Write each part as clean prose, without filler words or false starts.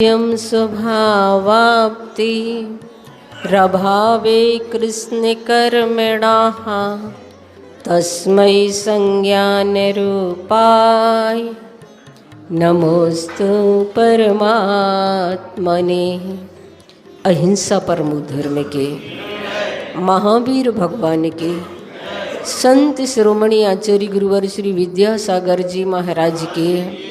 यं स्वभावाप्ति रभावे कृष्णकर्मणाः तस्मै संज्ञानरूपाय नमोस्तु परमात्मने। अहिंसा परमो धर्म के महावीर भगवान के संत शिरोमणि आचार्य गुरुवर श्री विद्यासागर जी महाराज के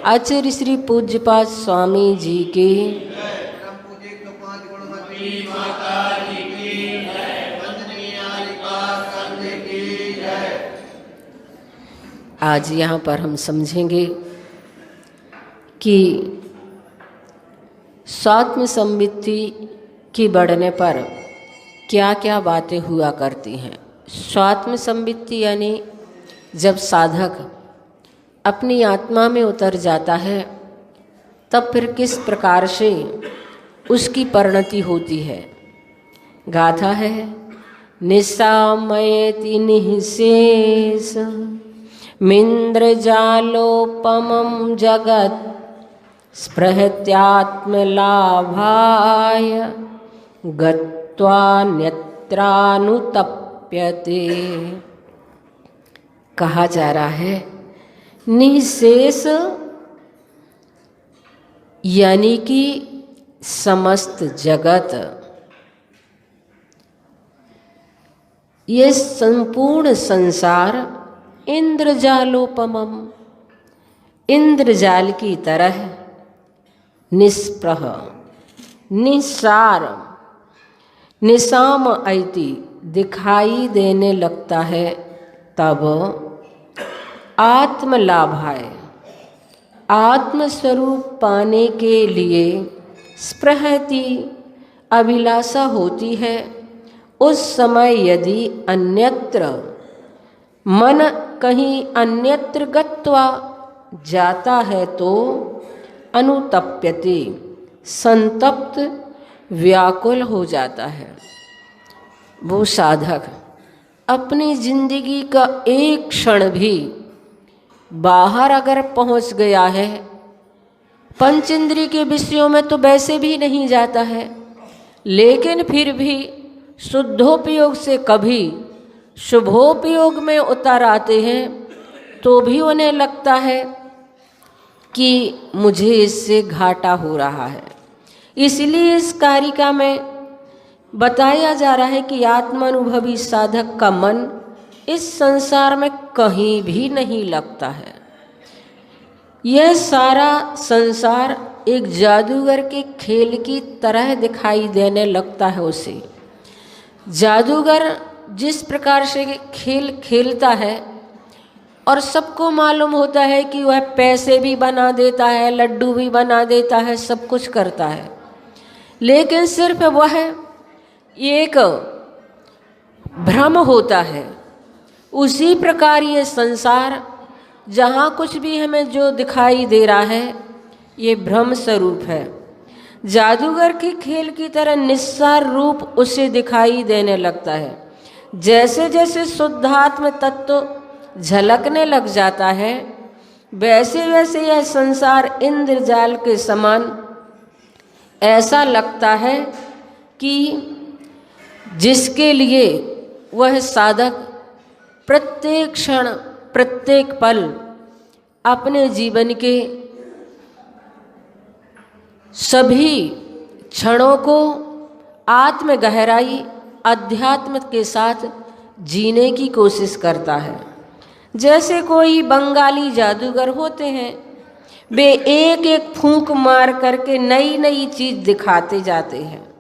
आचार्य श्री पूज्यपाद स्वामी जी के आज यहाँ पर हम समझेंगे कि स्वात्म संवित्ति की बढ़ने पर क्या क्या बातें हुआ करती हैं। स्वात्म संवित्ति यानी जब साधक अपनी आत्मा में उतर जाता है तब फिर किस प्रकार से उसकी परिणति होती है। गाथा है निशामयति निःशेष मिन्द्रजालोपमं जगत् स्पृहत्यात्मलाभाय गत्वान्यत्रानुतप्यते। कहा जा रहा है निःशेष यानी कि समस्त जगत, ये संपूर्ण संसार इंद्रजालोपमम, इंद्रजाल की तरह निष्प्रह निस्सार निशाम ऐति दिखाई देने लगता है तब आत्मलाभाय आत्मस्वरूप पाने के लिए स्पृहति अभिलाषा होती है। उस समय यदि अन्यत्र मन कहीं अन्यत्र गत्वा जाता है तो अनुतप्यते संतप्त व्याकुल हो जाता है। वो साधक अपनी जिंदगी का एक क्षण भी बाहर अगर पहुंच गया है, पंचेंद्रिय के विषयों में तो वैसे भी नहीं जाता है, लेकिन फिर भी शुद्धोपयोग से कभी शुभोपयोग में उतर आते हैं तो भी उन्हें लगता है कि मुझे इससे घाटा हो रहा है। इसलिए इस कारिका में बताया जा रहा है कि आत्मानुभवी साधक का मन इस संसार में कहीं भी नहीं लगता है। यह सारा संसार एक जादूगर के खेल की तरह दिखाई देने लगता है उसे। जादूगर जिस प्रकार से खेल खेलता है और सबको मालूम होता है कि वह पैसे भी बना देता है, लड्डू भी बना देता है, सब कुछ करता है, लेकिन सिर्फ वह एक भ्रम होता है। उसी प्रकार ये संसार जहाँ कुछ भी हमें जो दिखाई दे रहा है ये भ्रम स्वरूप है। जादूगर के खेल की तरह निस्सार रूप उसे दिखाई देने लगता है। जैसे जैसे शुद्धात्म तत्व झलकने लग जाता है वैसे वैसे यह संसार इंद्रजाल के समान ऐसा लगता है कि जिसके लिए वह साधक प्रत्येक क्षण प्रत्येक पल अपने जीवन के सभी क्षणों को आत्म गहराई अध्यात्म के साथ जीने की कोशिश करता है। जैसे कोई बंगाली जादूगर होते हैं, वे एक एक फूंक मार करके नई नई चीज़ दिखाते जाते हैं,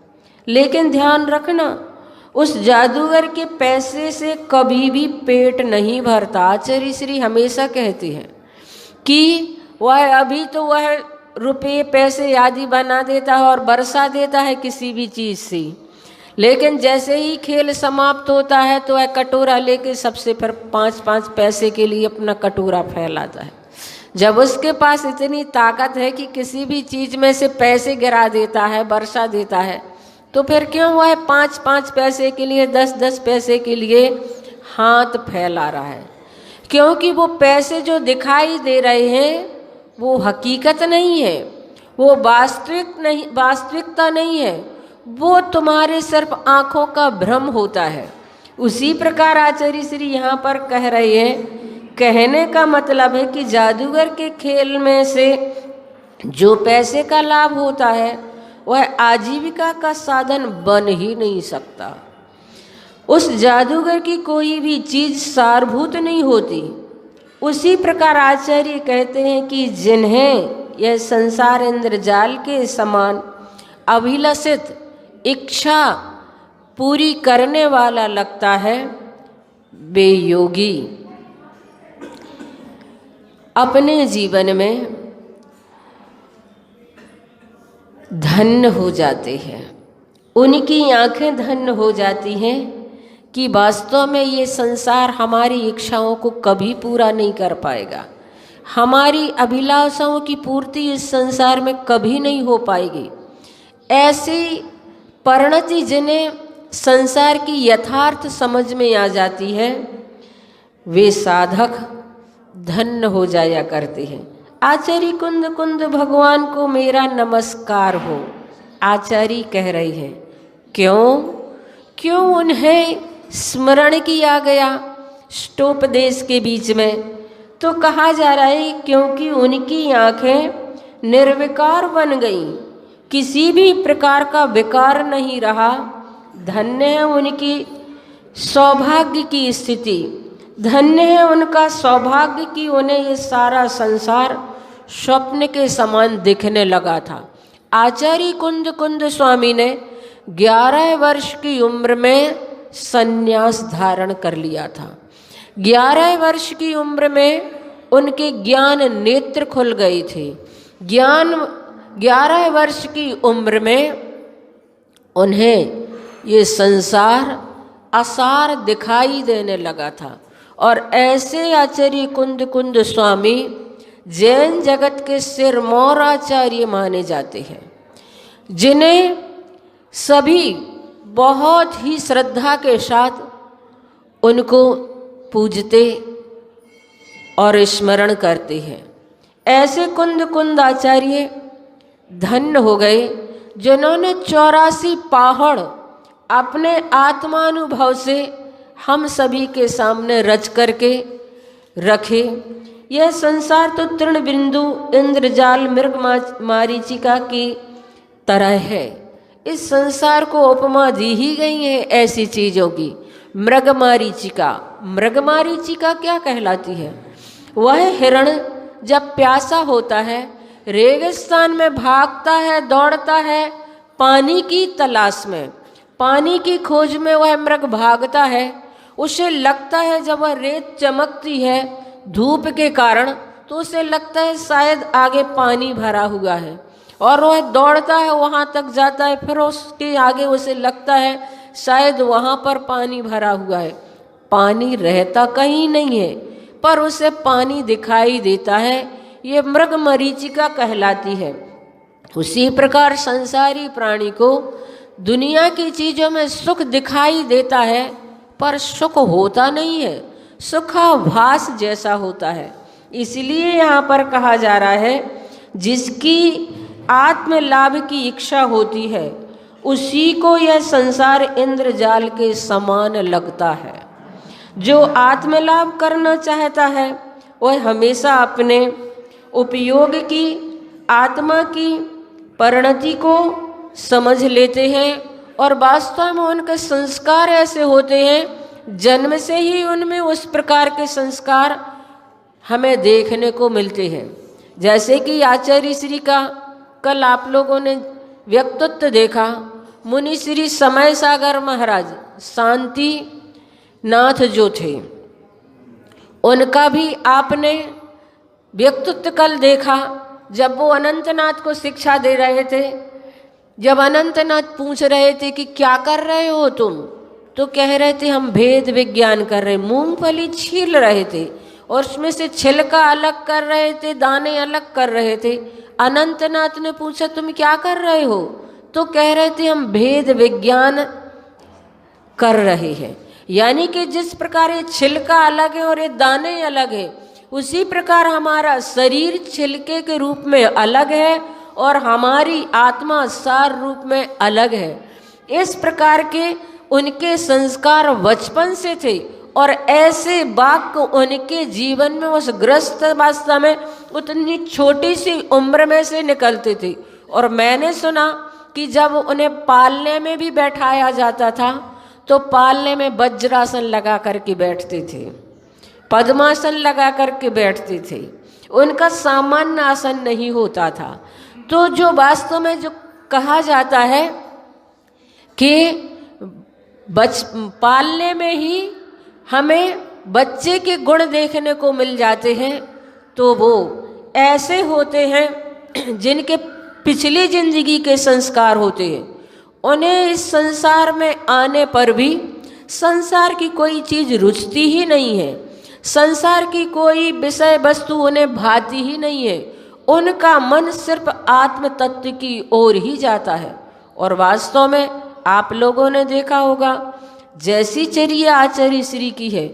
लेकिन ध्यान रखना उस जादूगर के पैसे से कभी भी पेट नहीं भरता। आचार्य श्री हमेशा कहते हैं कि वह अभी तो वह रुपये पैसे आदि बना देता है और बरसा देता है किसी भी चीज़ से, लेकिन जैसे ही खेल समाप्त होता है तो वह कटोरा लेके सबसे फिर 5-5 पैसे के लिए अपना कटोरा फैलाता है। जब उसके पास इतनी ताकत है कि किसी भी चीज़ में से पैसे गिरा देता है, बरसा देता है, तो फिर क्यों वह 5-5 पैसे के लिए 10-10 पैसे के लिए हाथ फैला रहा है? क्योंकि वो पैसे जो दिखाई दे रहे हैं वो हकीकत नहीं है, वो वास्तविकता नहीं है, वो तुम्हारे सिर्फ आँखों का भ्रम होता है। उसी प्रकार आचार्य श्री यहाँ पर कह रहे हैं, कहने का मतलब है कि जादूगर के खेल में से जो पैसे का लाभ होता है वह आजीविका का साधन बन ही नहीं सकता। उस जादूगर की कोई भी चीज़ सारभूत नहीं होती। उसी प्रकार आचार्य कहते हैं कि जिन्हें यह संसार इंद्रजाल के समान अभिलषित इच्छा पूरी करने वाला लगता है, वे योगी अपने जीवन में धन्य हो जाते हैं। उनकी आंखें धन्य हो जाती हैं कि वास्तव में ये संसार हमारी इच्छाओं को कभी पूरा नहीं कर पाएगा, हमारी अभिलाषाओं की पूर्ति इस संसार में कभी नहीं हो पाएगी। ऐसी परिणति जिन्हें संसार की यथार्थ समझ में आ जाती है, वे साधक धन्य हो जाया करते हैं। आचार्य कुंद कुंद भगवान को मेरा नमस्कार हो, आचार्य कह रही है। क्यों उन्हें स्मरण किया गया ष्टोपदेश के बीच में? तो कहा जा रहा है क्योंकि उनकी आंखें निर्विकार बन गईं, किसी भी प्रकार का विकार नहीं रहा। धन्य है उनकी सौभाग्य की स्थिति, धन्य है उनका सौभाग्य कि उन्हें ये सारा संसार स्वप्न के समान दिखने लगा था। आचार्य कुंद कुंद स्वामी ने 11 वर्ष की उम्र में संन्यास धारण कर लिया था। 11 वर्ष की उम्र में उनके ज्ञान नेत्र खुल गए थे। 11 वर्ष की उम्र में उन्हें ये संसार असार दिखाई देने लगा था। और ऐसे आचार्य कुंद कुंद स्वामी जैन जगत के सिरमौर आचार्य माने जाते हैं, जिन्हें सभी बहुत ही श्रद्धा के साथ उनको पूजते और स्मरण करते हैं। ऐसे कुंद कुंद आचार्य धन्य हो गए जिन्होंने 84 पहाड़ अपने आत्मानुभव से हम सभी के सामने रच करके रखे। यह संसार तो तृण बिंदु इंद्रजाल मृग मारीचिका की तरह है। इस संसार को उपमा दी ही गई है ऐसी चीज़ों की। मृग मारीचिका क्या कहलाती है? वह हिरण जब प्यासा होता है, रेगिस्तान में भागता है, दौड़ता है, पानी की तलाश में, पानी की खोज में वह मृग भागता है। उसे लगता है जब वह रेत चमकती है धूप के कारण, तो उसे लगता है शायद आगे पानी भरा हुआ है, और वह दौड़ता है, वहाँ तक जाता है, फिर उसके आगे उसे लगता है शायद वहाँ पर पानी भरा हुआ है। पानी रहता कहीं नहीं है, पर उसे पानी दिखाई देता है। ये मृग मरीचिका कहलाती है। उसी प्रकार संसारी प्राणी को दुनिया की चीज़ों में सुख दिखाई देता है, पर सुख होता नहीं है, सुखाभास जैसा होता है। इसलिए यहाँ पर कहा जा रहा है, जिसकी आत्म लाभ की इच्छा होती है उसी को यह संसार इंद्रजाल के समान लगता है। जो आत्मलाभ करना चाहता है वह हमेशा अपने उपयोग की, आत्मा की परिणति को समझ लेते हैं, और वास्तव में उनके संस्कार ऐसे होते हैं, जन्म से ही उनमें उस प्रकार के संस्कार हमें देखने को मिलते हैं। जैसे कि आचार्य श्री का कल आप लोगों ने व्यक्तित्व देखा, मुनि श्री समय सागर महाराज शांति नाथ जो थे, उनका भी आपने व्यक्तित्व कल देखा। जब वो अनंतनाथ को शिक्षा दे रहे थे, जब अनंतनाथ पूछ रहे थे कि क्या कर रहे हो तुम, तो कह रहे थे हम भेद विज्ञान कर रहे, मूंगफली छील रहे थे और उसमें से छिलका अलग कर रहे थे, दाने अलग कर रहे थे। अनंतनाथ ने पूछा तुम क्या कर रहे हो, तो कह रहे थे हम भेद विज्ञान कर रहे हैं। यानी कि जिस प्रकार ये छिलका अलग है और ये दाने अलग है, उसी प्रकार हमारा शरीर छिलके के रूप में अलग है और हमारी आत्मा सार रूप में अलग है। इस प्रकार के उनके संस्कार बचपन से थे और ऐसे वाक्य उनके जीवन में उस गृहस्थ अवस्था में उतनी छोटी सी उम्र में से निकलते थे। और मैंने सुना कि जब उन्हें पालने में भी बैठाया जाता था तो पालने में वज्रासन लगा करके बैठते थे, पद्मासन लगा करके बैठते थे, उनका सामान्य आसन नहीं होता था। तो जो वास्तव में जो कहा जाता है कि पालने में ही हमें बच्चे के गुण देखने को मिल जाते हैं, तो वो ऐसे होते हैं जिनके पिछली जिंदगी के संस्कार होते हैं। उन्हें इस संसार में आने पर भी संसार की कोई चीज़ रुचती ही नहीं है, संसार की कोई विषय वस्तु उन्हें भाती ही नहीं है। उनका मन सिर्फ आत्म तत्व की ओर ही जाता है। और वास्तव में आप लोगों ने देखा होगा, जैसी चर्या आचार्य श्री की है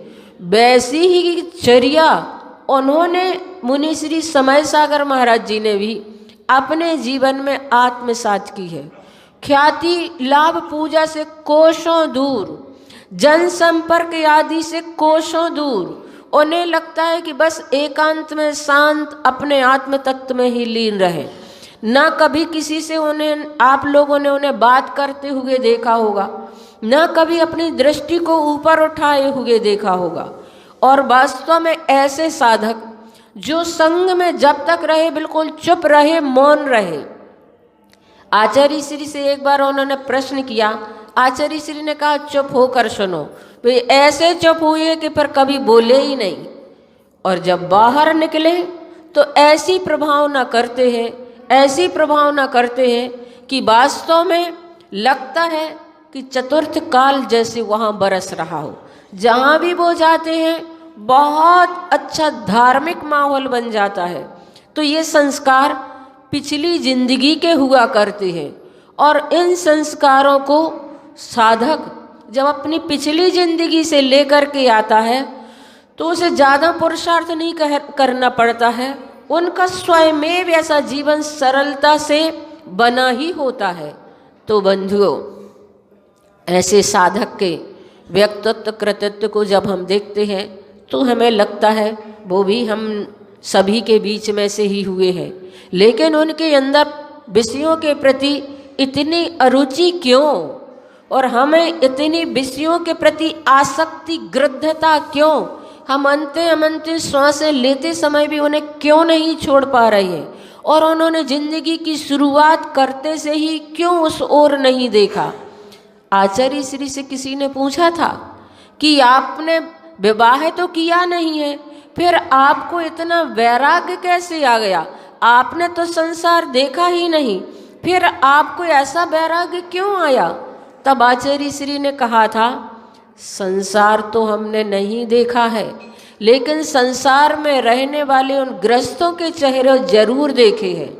वैसी ही चर्या उन्होंने मुनि श्री समय सागर महाराज जी ने भी अपने जीवन में आत्मसात की है। ख्याति लाभ पूजा से कोसों दूर, जन संपर्क आदि से कोसों दूर, उन्हें लगता है कि बस एकांत में शांत अपने आत्म तत्व में ही लीन रहे। ना कभी किसी से उन्हें आप लोगों ने उन्हें बात करते हुए देखा होगा, ना कभी अपनी दृष्टि को ऊपर उठाए हुए देखा होगा। और वास्तव में ऐसे साधक जो संग में जब तक रहे बिल्कुल चुप रहे, मौन रहे। आचार्य श्री से एक बार उन्होंने प्रश्न किया, आचार्य श्री ने कहा चुप होकर सुनो। वे ऐसे चुप हुए कि फिर कभी बोले ही नहीं। और जब बाहर निकले तो ऐसी प्रभावना करते हैं, ऐसी प्रभावना करते हैं कि वास्तव में लगता है कि चतुर्थ काल जैसे वहाँ बरस रहा हो। जहाँ भी वो जाते हैं बहुत अच्छा धार्मिक माहौल बन जाता है। तो ये संस्कार पिछली जिंदगी के हुआ करते हैं और इन संस्कारों को साधक जब अपनी पिछली जिंदगी से लेकर के आता है तो उसे ज़्यादा पुरुषार्थ नहीं करना पड़ता है। उनका स्वयमेव ऐसा जीवन सरलता से बना ही होता है। तो बंधुओं, ऐसे साधक के व्यक्तित्व कृतित्व को जब हम देखते हैं तो हमें लगता है वो भी हम सभी के बीच में से ही हुए हैं। लेकिन उनके अंदर विषयों के प्रति इतनी अरुचि क्यों, और हमें इतनी विषयों के प्रति आसक्ति गृद्धता क्यों? हम अंते श्वासें लेते समय भी उन्हें क्यों नहीं छोड़ पा रहे हैं? और उन्होंने जिंदगी की शुरुआत करते से ही क्यों उस ओर नहीं देखा? आचार्य श्री से किसी ने पूछा था कि आपने विवाह तो किया नहीं है, फिर आपको इतना वैराग्य कैसे आ गया? आपने तो संसार देखा ही नहीं, फिर आपको ऐसा वैराग्य क्यों आया? तब आचार्य श्री ने कहा था, संसार तो हमने नहीं देखा है, लेकिन संसार में रहने वाले उन ग्रस्तों के चेहरे जरूर देखे हैं।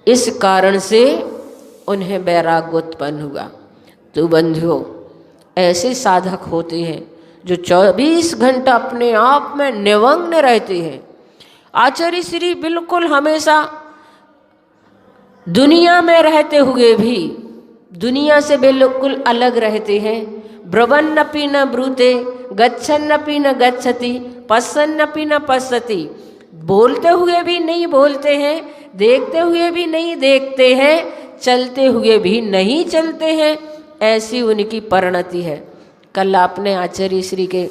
इस कारण से उन्हें वैराग्य उत्पन्न हुआ। तो बंधुओं, ऐसे साधक होते हैं जो 24 घंटा अपने आप में निमग्न रहते हैं। आचार्य श्री बिल्कुल हमेशा दुनिया में रहते हुए भी दुनिया से बिल्कुल अलग रहते हैं। ब्रुवन्नपि न ब्रूते, गच्छन्नपि न गच्छति, पश्यन्नपि न पश्यति। बोलते हुए भी नहीं बोलते हैं, देखते हुए भी नहीं देखते हैं, चलते हुए भी नहीं चलते हैं। ऐसी उनकी परिणति है। कल आपने आचार्य श्री के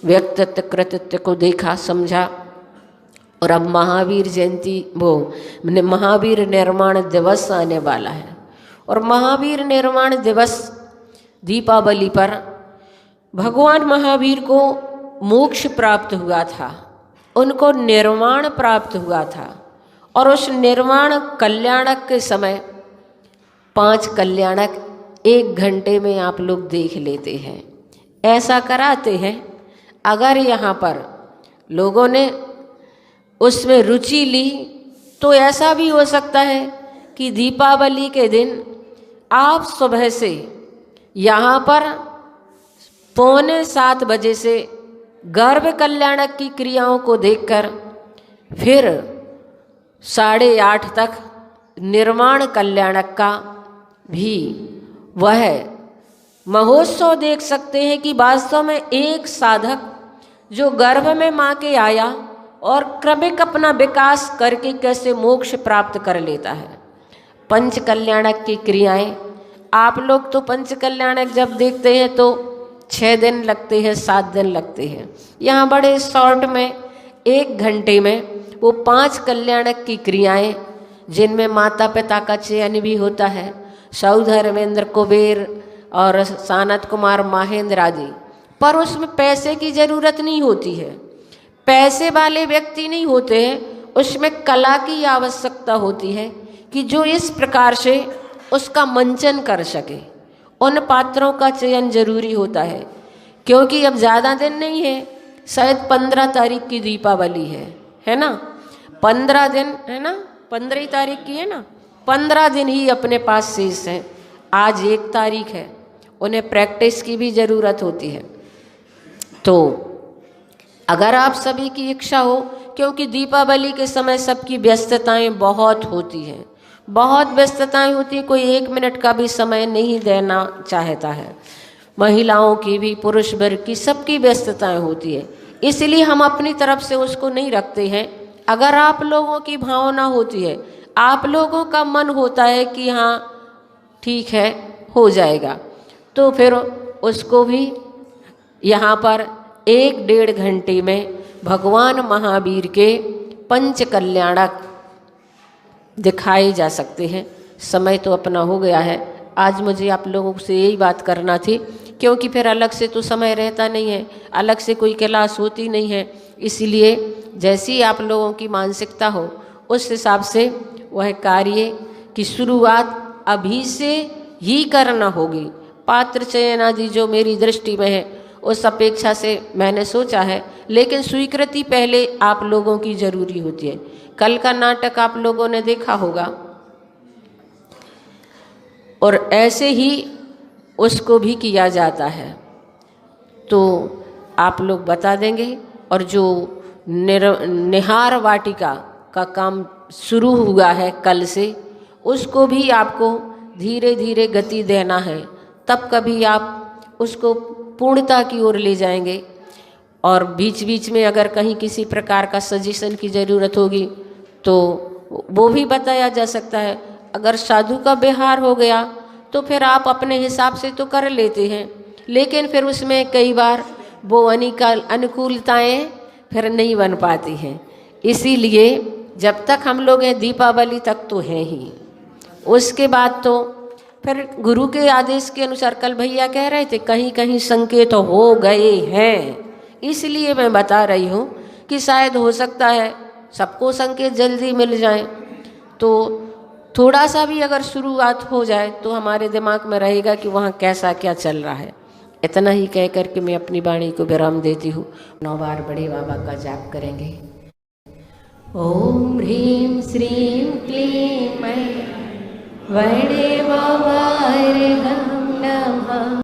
व्यक्तित्व कृतित्व को देखा, समझा। और अब महावीर जयंती, महावीर निर्माण दिवस आने वाला है। और महावीर निर्माण दिवस दीपावली पर भगवान महावीर को मोक्ष प्राप्त हुआ था, उनको निर्वाण प्राप्त हुआ था। और उस निर्वाण कल्याणक के समय 5 कल्याणक 1 घंटे में आप लोग देख लेते हैं, ऐसा कराते हैं। अगर यहाँ पर लोगों ने उसमें रुचि ली तो ऐसा भी हो सकता है कि दीपावली के दिन आप सुबह से यहाँ पर 6:45 बजे से गर्भ कल्याणक की क्रियाओं को देखकर फिर 8:30 तक निर्माण कल्याणक का भी वह महोत्सव देख सकते हैं कि वास्तव में एक साधक जो गर्भ में माँ के आया और क्रमिक अपना विकास करके कैसे मोक्ष प्राप्त कर लेता है। पंच कल्याणक की क्रियाएं, आप लोग तो पंच कल्याणक जब देखते हैं तो 6 दिन लगते हैं, 7 दिन लगते हैं। यहाँ बड़े शॉर्ट में 1 घंटे में वो 5 कल्याणक की क्रियाएं, जिनमें माता पिता का चयन भी होता है, सौधर्मेंद्र कुबेर और सानत कुमार महेंद्र आदि, पर उसमें पैसे की जरूरत नहीं होती है, पैसे वाले व्यक्ति नहीं होते हैं, उसमें कला की आवश्यकता होती है कि जो इस प्रकार से उसका मंचन कर सके। उन पात्रों का चयन जरूरी होता है, क्योंकि अब ज़्यादा दिन नहीं है, शायद 15 तारीख की दीपावली है ना, 15 दिन है ना, 15 तारीख की है ना, 15 दिन ही अपने पास शेष हैं। आज 1 तारीख है, उन्हें प्रैक्टिस की भी ज़रूरत होती है। तो अगर आप सभी की इच्छा हो, क्योंकि दीपावली के समय सबकी व्यस्तताएं बहुत होती हैं, बहुत व्यस्तताएं होती हैं, कोई 1 मिनट का भी समय नहीं देना चाहता है, महिलाओं की भी, पुरुष वर्ग की, सबकी व्यस्तताएं होती है, इसलिए हम अपनी तरफ से उसको नहीं रखते हैं। अगर आप लोगों की भावना होती है, आप लोगों का मन होता है कि हाँ ठीक है हो जाएगा, तो फिर उसको भी यहाँ पर 1-1.5 घंटे में भगवान महावीर के पंच कल्याणक दिखाए जा सकते हैं। समय तो अपना हो गया है, आज मुझे आप लोगों से यही बात करना थी, क्योंकि फिर अलग से तो समय रहता नहीं है, अलग से कोई क्लास होती नहीं है, इसलिए जैसी आप लोगों की मानसिकता हो उस हिसाब से वह कार्य की शुरुआत अभी से ही करना होगी। पात्र चयन आदि जो मेरी दृष्टि में है उस अपेक्षा से मैंने सोचा है, लेकिन स्वीकृति पहले आप लोगों की जरूरी होती है। कल का नाटक आप लोगों ने देखा होगा, और ऐसे ही उसको भी किया जाता है, तो आप लोग बता देंगे। और जो निहार वाटिका का काम शुरू हुआ है कल से, उसको भी आपको धीरे धीरे गति देना है, तब कभी आप उसको पूर्णता की ओर ले जाएंगे। और बीच बीच में अगर कहीं किसी प्रकार का सजेशन की ज़रूरत होगी तो वो भी बताया जा सकता है। अगर साधु का व्यवहार हो गया तो फिर आप अपने हिसाब से तो कर लेते हैं, लेकिन फिर उसमें कई बार वो अनुकूलताएं फिर नहीं बन पाती हैं। इसीलिए जब तक हम लोग हैं दीपावली तक तो हैं ही, उसके बाद तो फिर गुरु के आदेश के अनुसार, कल भैया कह रहे थे कहीं कहीं संकेत हो गए हैं, इसलिए मैं बता रही हूँ कि शायद हो सकता है सबको संकेत जल्दी मिल जाए, तो थोड़ा सा भी अगर शुरुआत हो जाए तो हमारे दिमाग में रहेगा कि वहाँ कैसा क्या चल रहा है। इतना ही कह कर के मैं अपनी वाणी को विराम देती हूँ। 9 बार बड़े बाबा का जाप करेंगे। ओम ह्रीं श्रीं क्लीं मैं बड़े बाबा नमः।